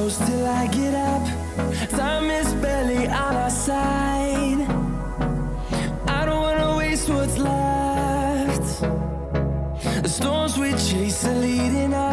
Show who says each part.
Speaker 1: close till I get up. Time is barely on our side. I don't wanna waste what's left. The storms we chase are leading us.